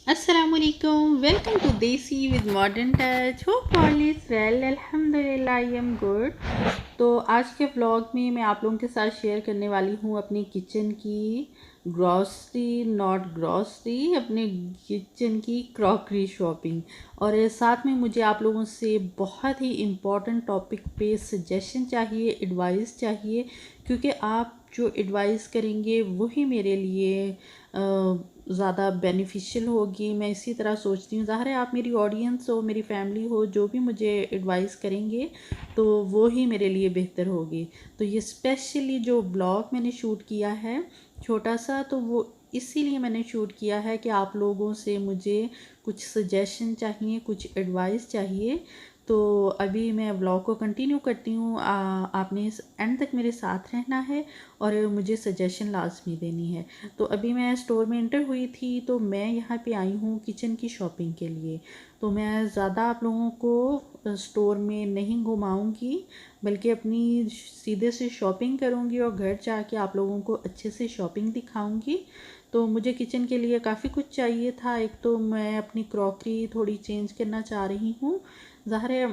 Assalamualaikum. Welcome to Desi with Modern Touch. Hope all is well. Alhamdulillah, I am good. तो आज के vlog में मैं आप लोगों के साथ शेयर करने वाली हूँ अपनी किचन की ग्रॉसरी, नॉट ग्रॉसरी, अपने किचन की क्रॉकरी शॉपिंग। और साथ में मुझे आप लोगों से बहुत ही इम्पोर्टेंट टॉपिक पे सजेशन चाहिए, एडवाइस चाहिए, क्योंकि आप जो एडवाइस करेंगे वही मेरे लिए ज़्यादा बेनिफिशियल होगी। मैं इसी तरह सोचती हूँ, ज़ाहिर है आप मेरी ऑडियंस हो, मेरी फैमिली हो, जो भी मुझे एडवाइस करेंगे तो वो ही मेरे लिए बेहतर होगी। तो ये स्पेशली जो ब्लॉग मैंने शूट किया है छोटा सा, तो वो इसीलिए मैंने शूट किया है कि आप लोगों से मुझे कुछ सजेशन चाहिए, कुछ एडवाइस चाहिए। तो अभी मैं व्लॉग को कंटिन्यू करती हूँ। आपने इस एंड तक मेरे साथ रहना है और मुझे सजेशन लाजमी देनी है। तो अभी मैं स्टोर में एंटर हुई थी, तो मैं यहाँ पे आई हूँ किचन की शॉपिंग के लिए। तो मैं ज़्यादा आप लोगों को स्टोर में नहीं घुमाऊँगी, बल्कि अपनी सीधे से शॉपिंग करूँगी और घर जाके आप लोगों को अच्छे से शॉपिंग दिखाऊँगी। तो मुझे किचन के लिए काफ़ी कुछ चाहिए था। एक तो मैं अपनी क्रॉकरी थोड़ी चेंज करना चाह रही हूँ। ज़ाहिर है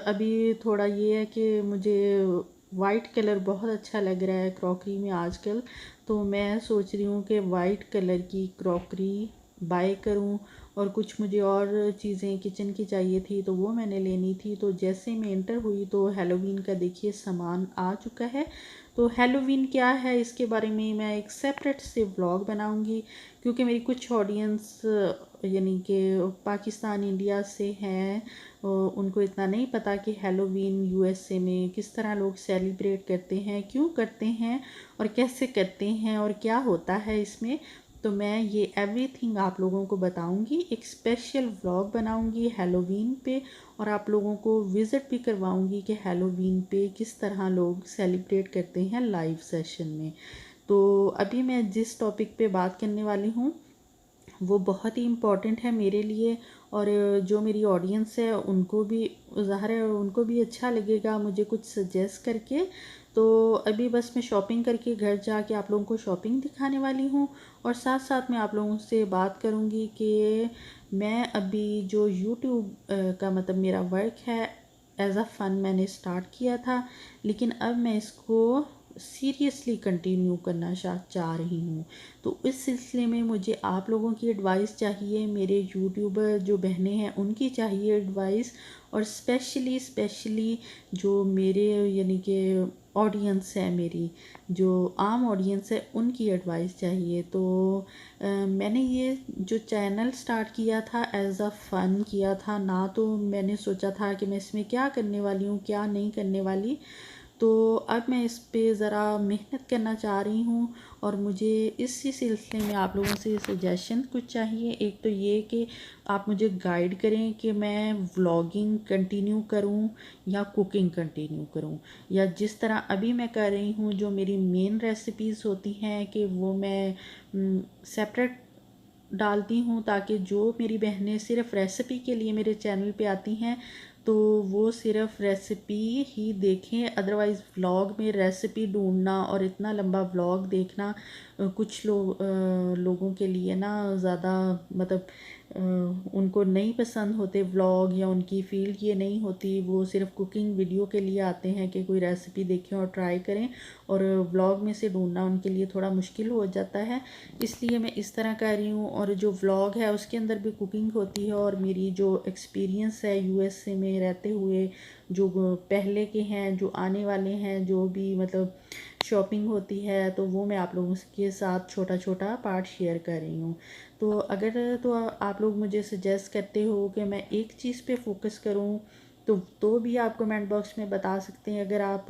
अभी थोड़ा ये है कि मुझे वाइट कलर बहुत अच्छा लग रहा है क्रॉकरी में आजकल। तो मैं सोच रही हूँ कि वाइट कलर की क्रॉकरी बाय करूँ। और कुछ मुझे और चीज़ें किचन की चाहिए थी, तो वो मैंने लेनी थी। तो जैसे मैं एंटर हुई तो हेलोवीन का देखिए सामान आ चुका है। तो हेलोवीन क्या है इसके बारे में मैं एक सेपरेट से व्लॉग बनाऊंगी, क्योंकि मेरी कुछ ऑडियंस यानी कि पाकिस्तान, इंडिया से हैं। उनको इतना नहीं पता कि हेलोवीन यूएसए में किस तरह लोग सेलिब्रेट करते हैं, क्यों करते हैं और कैसे करते हैं और क्या होता है इसमें। तो मैं ये एवरीथिंग आप लोगों को बताऊंगी, एक स्पेशल व्लॉग बनाऊंगी हेलोवीन पे, और आप लोगों को विज़िट भी करवाऊंगी कि हेलोवीन पे किस तरह लोग सेलिब्रेट करते हैं लाइव सेशन में। तो अभी मैं जिस टॉपिक पे बात करने वाली हूँ वो बहुत ही इम्पॉर्टेंट है मेरे लिए, और जो मेरी ऑडियंस है उनको भी, ज़ाहिर है उनको भी अच्छा लगेगा मुझे कुछ सजेस्ट करके। तो अभी बस मैं शॉपिंग करके घर जाके आप लोगों को शॉपिंग दिखाने वाली हूँ, और साथ साथ मैं आप लोगों से बात करूँगी कि मैं अभी जो यूट्यूब का मतलब मेरा वर्क है, एज़ अ फ़न मैंने स्टार्ट किया था, लेकिन अब मैं इसको सीरियसली कंटिन्यू करना चाह रही हूँ। तो इस सिलसिले में मुझे आप लोगों की एडवाइस चाहिए, मेरे यूट्यूबर जो बहनें हैं उनकी चाहिए एडवाइस, और स्पेशली जो मेरे यानी कि ऑडियंस है, मेरी जो आम ऑडियंस है, उनकी एडवाइस चाहिए। तो मैंने ये जो चैनल स्टार्ट किया था एज़ अ फ़न किया था ना, तो मैंने सोचा था कि मैं इसमें क्या करने वाली हूँ, क्या नहीं करने वाली। तो अब मैं इस पे ज़रा मेहनत करना चाह रही हूँ, और मुझे इसी सिलसिले में आप लोगों से सजेशन कुछ चाहिए। एक तो ये कि आप मुझे गाइड करें कि मैं व्लॉगिंग कंटिन्यू करूँ या कुकिंग कंटिन्यू करूँ, या जिस तरह अभी मैं कर रही हूँ जो मेरी मेन रेसिपीज़ होती हैं कि वो मैं सेपरेट डालती हूँ, ताकि जो मेरी बहनें सिर्फ़ रेसिपी के लिए मेरे चैनल पे आती हैं तो वो सिर्फ़ रेसिपी ही देखें। अदरवाइज़ व्लॉग में रेसिपी ढूंढना और इतना लंबा व्लॉग देखना कुछ लोगों के लिए ना ज़्यादा मतलब उनको नहीं पसंद होते व्लॉग, या उनकी फील्ड ये नहीं होती। वो सिर्फ कुकिंग वीडियो के लिए आते हैं कि कोई रेसिपी देखें और ट्राई करें, और व्लॉग में से ढूंढना उनके लिए थोड़ा मुश्किल हो जाता है। इसलिए मैं इस तरह कर रही हूँ, और जो व्लॉग है उसके अंदर भी कुकिंग होती है, और मेरी जो एक्सपीरियंस है यूएसए में रहते हुए, जो पहले के हैं, जो आने वाले हैं, जो भी मतलब शॉपिंग होती है, तो वो मैं आप लोगों के साथ छोटा छोटा पार्ट शेयर कर रही हूँ। तो अगर तो आप लोग मुझे सजेस्ट करते हो कि मैं एक चीज़ पे फोकस करूँ, तो भी आप कमेंट बॉक्स में बता सकते हैं। अगर आप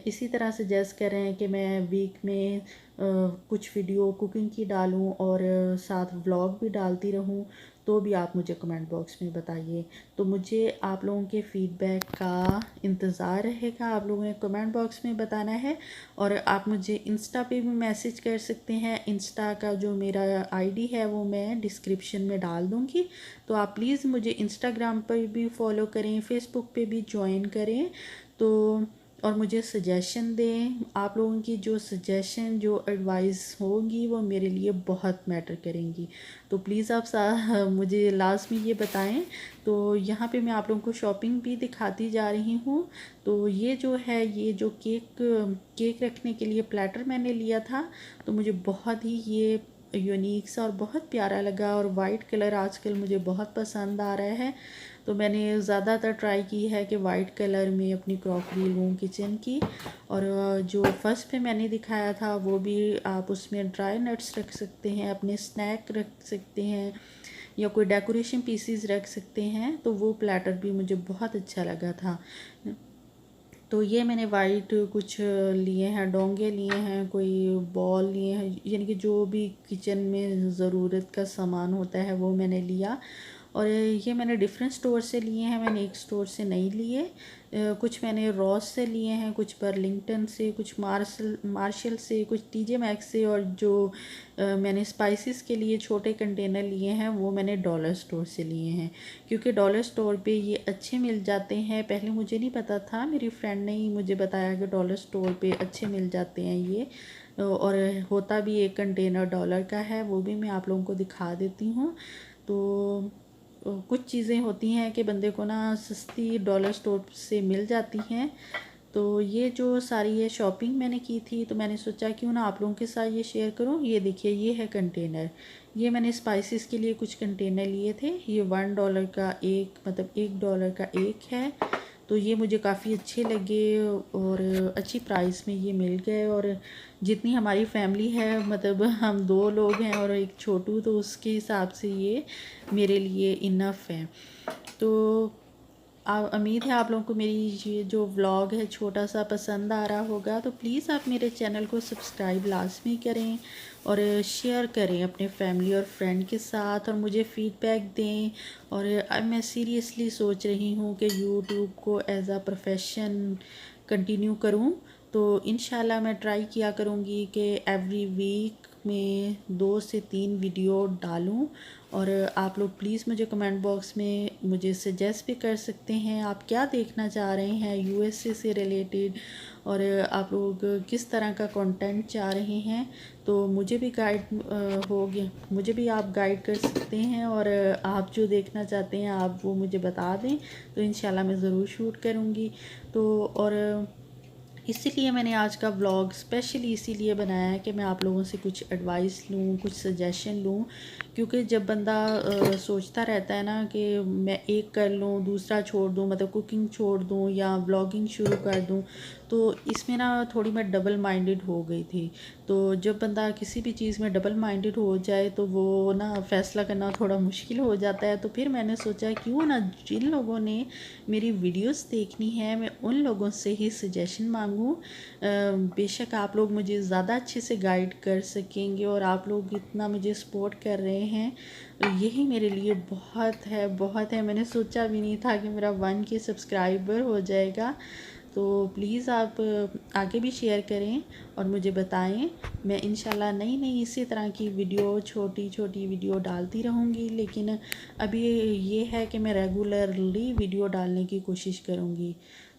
इसी तरह सजेस्ट कर रहे हैं कि मैं वीक में कुछ वीडियो कुकिंग की डालूं और साथ व्लॉग भी डालती रहूं, तो भी आप मुझे कमेंट बॉक्स में बताइए। तो मुझे आप लोगों के फ़ीडबैक का इंतज़ार रहेगा। आप लोगों ने कमेंट बॉक्स में बताना है, और आप मुझे इंस्टा पे भी मैसेज कर सकते हैं। इंस्टा का जो मेरा आईडी है वो मैं डिस्क्रिप्शन में डाल दूँगी, तो आप प्लीज़ मुझे इंस्टाग्राम पर भी फॉलो करें, फेसबुक पे भी ज्वाइन करें। तो और मुझे सजेशन दें। आप लोगों की जो सजेशन, जो एडवाइस होगी वो मेरे लिए बहुत मैटर करेंगी। तो प्लीज़ आप मुझे लास्ट में ये बताएं। तो यहाँ पे मैं आप लोगों को शॉपिंग भी दिखाती जा रही हूँ। तो ये जो है, ये जो केक रखने के लिए प्लेटर मैंने लिया था, तो मुझे बहुत ही ये यूनिक सा और बहुत प्यारा लगा, और वाइट कलर आजकल मुझे बहुत पसंद आ रहा है। तो मैंने ज़्यादातर ट्राई की है कि वाइट कलर में अपनी क्रॉकरी लूँ किचन की। और जो फर्स्ट पे मैंने दिखाया था वो भी आप उसमें ड्राई नट्स रख सकते हैं, अपने स्नैक रख सकते हैं, या कोई डेकोरेशन पीसीज रख सकते हैं। तो वो प्लेटर भी मुझे बहुत अच्छा लगा था। तो ये मैंने वाइट कुछ लिए हैं, डोंगे लिए हैं, कोई बॉल लिए हैं, यानी कि जो भी किचन में ज़रूरत का सामान होता है वो मैंने लिया। और ये मैंने डिफरेंट स्टोर से लिए हैं, मैंने एक स्टोर से नहीं लिए। कुछ मैंने रॉस से लिए हैं, कुछ बर्लिंगटन से, कुछ मार्शल से, कुछ टीजे मैक्स से, और जो मैंने स्पाइसेस के लिए छोटे कंटेनर लिए हैं वो मैंने डॉलर स्टोर से लिए हैं, क्योंकि डॉलर स्टोर पे ये अच्छे मिल जाते हैं। पहले मुझे नहीं पता था, मेरी फ्रेंड ने ही मुझे बताया कि डॉलर स्टोर पे अच्छे मिल जाते हैं ये। और होता भी एक कंटेनर डॉलर का है, वो भी मैं आप लोगों को दिखा देती हूँ। तो कुछ चीज़ें होती हैं कि बंदे को ना सस्ती डॉलर स्टोर से मिल जाती हैं। तो ये जो सारी ये शॉपिंग मैंने की थी, तो मैंने सोचा क्यों ना आप लोगों के साथ ये शेयर करूँ। ये देखिए, ये है कंटेनर। ये मैंने स्पाइसेस के लिए कुछ कंटेनर लिए थे। ये $1 का एक, मतलब $1 का एक है। तो ये मुझे काफ़ी अच्छे लगे और अच्छी प्राइस में ये मिल गए। और जितनी हमारी फैमिली है, मतलब हम 2 लोग हैं और एक छोटू, तो उसके हिसाब से ये मेरे लिए इनफ है। तो उम्मीद है आप लोगों को मेरी ये जो व्लॉग है छोटा सा पसंद आ रहा होगा। तो प्लीज़ आप मेरे चैनल को सब्सक्राइब लाजमी करें और शेयर करें अपने फैमिली और फ्रेंड के साथ, और मुझे फ़ीडबैक दें। और अब मैं सीरियसली सोच रही हूँ कि यूट्यूब को एज आ प्रोफेशन कंटिन्यू करूँ। तो इंशाल्लाह मैं ट्राई किया करूँगी कि एवरी वीक में 2 से 3 वीडियो डालूं। और आप लोग प्लीज़ मुझे कमेंट बॉक्स में मुझे सजेस्ट भी कर सकते हैं आप क्या देखना चाह रहे हैं यूएसए से रिलेटेड, और आप लोग किस तरह का कंटेंट चाह रहे हैं। तो मुझे भी मुझे भी आप गाइड कर सकते हैं, और आप जो देखना चाहते हैं आप वो मुझे बता दें, तो इंशाल्लाह मैं ज़रूर शूट करूँगी। तो और इसीलिए मैंने आज का व्लॉग स्पेशली इसीलिए बनाया है कि मैं आप लोगों से कुछ एडवाइस लूँ, कुछ सजेशन लूँ। क्योंकि जब बंदा सोचता रहता है ना कि मैं एक कर लूँ दूसरा छोड़ दूँ, मतलब कुकिंग छोड़ दूँ या व्लॉगिंग शुरू कर दूँ, तो इसमें ना थोड़ी मैं डबल माइंडेड हो गई थी। तो जब बंदा किसी भी चीज़ में डबल माइंडेड हो जाए तो वो ना फ़ैसला करना थोड़ा मुश्किल हो जाता है। तो फिर मैंने सोचा क्यों ना जिन लोगों ने मेरी वीडियोस देखनी है मैं उन लोगों से ही सजेशन मांगूं। बेशक आप लोग मुझे ज़्यादा अच्छे से गाइड कर सकेंगे, और आप लोग इतना मुझे सपोर्ट कर रहे हैं, तो यही मेरे लिए बहुत है, बहुत है। मैंने सोचा भी नहीं था कि मेरा 1K सब्सक्राइबर हो जाएगा। तो प्लीज़ आप आगे भी शेयर करें और मुझे बताएं। मैं इंशाल्लाह नई नई इसी तरह की वीडियो, छोटी छोटी वीडियो डालती रहूँगी। लेकिन अभी ये है कि मैं रेगुलरली वीडियो डालने की कोशिश करूँगी।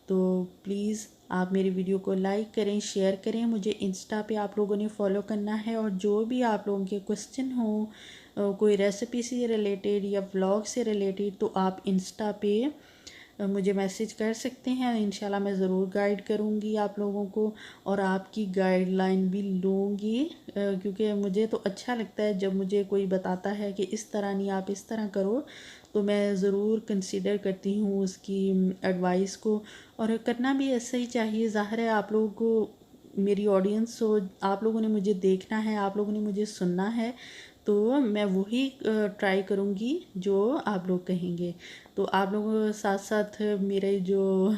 तो प्लीज़ आप मेरी वीडियो को लाइक करें, शेयर करें। मुझे इंस्टा पे आप लोगों ने फॉलो करना है, और जो भी आप लोगों के क्वेश्चन हो, कोई रेसिपी से रिलेटेड या व्लॉग से रिलेटेड, तो आप इंस्टा पे मुझे मैसेज कर सकते हैं। इंशाल्लाह मैं ज़रूर गाइड करूँगी आप लोगों को, और आपकी गाइडलाइन भी लूँगी, क्योंकि मुझे तो अच्छा लगता है जब मुझे कोई बताता है कि इस तरह नहीं, आप इस तरह करो, तो मैं ज़रूर कंसीडर करती हूँ उसकी एडवाइस को। और करना भी ऐसा ही चाहिए। ज़ाहिर है आप लोगों को मेरी ऑडियंस हो, आप लोगों ने मुझे देखना है, आप लोगों ने मुझे सुनना है, तो मैं वही ट्राई करूँगी जो आप लोग कहेंगे। तो आप लोगों के साथ साथ मेरे जो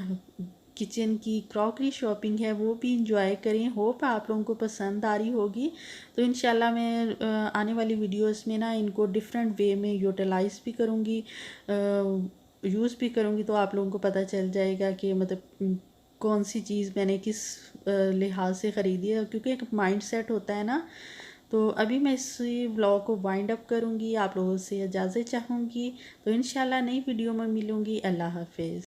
किचन की क्रॉकरी शॉपिंग है वो भी इंजॉय करें। होप आप लोगों को पसंद आ रही होगी। तो इंशाल्लाह मैं आने वाली वीडियोस में ना इनको डिफरेंट वे में यूटिलाइज़ भी करूँगी, यूज़ भी करूँगी। तो आप लोगों को पता चल जाएगा कि मतलब कौन सी चीज़ मैंने किस लिहाज से ख़रीदी है, क्योंकि एक माइंड सेट होता है ना। तो अभी मैं इस व्लॉग को वाइंड अप करूँगी, आप लोगों से इजाज़त चाहूँगी। तो इंशाल्लाह नई वीडियो में मिलूँगी। अल्लाह हाफ़िज़।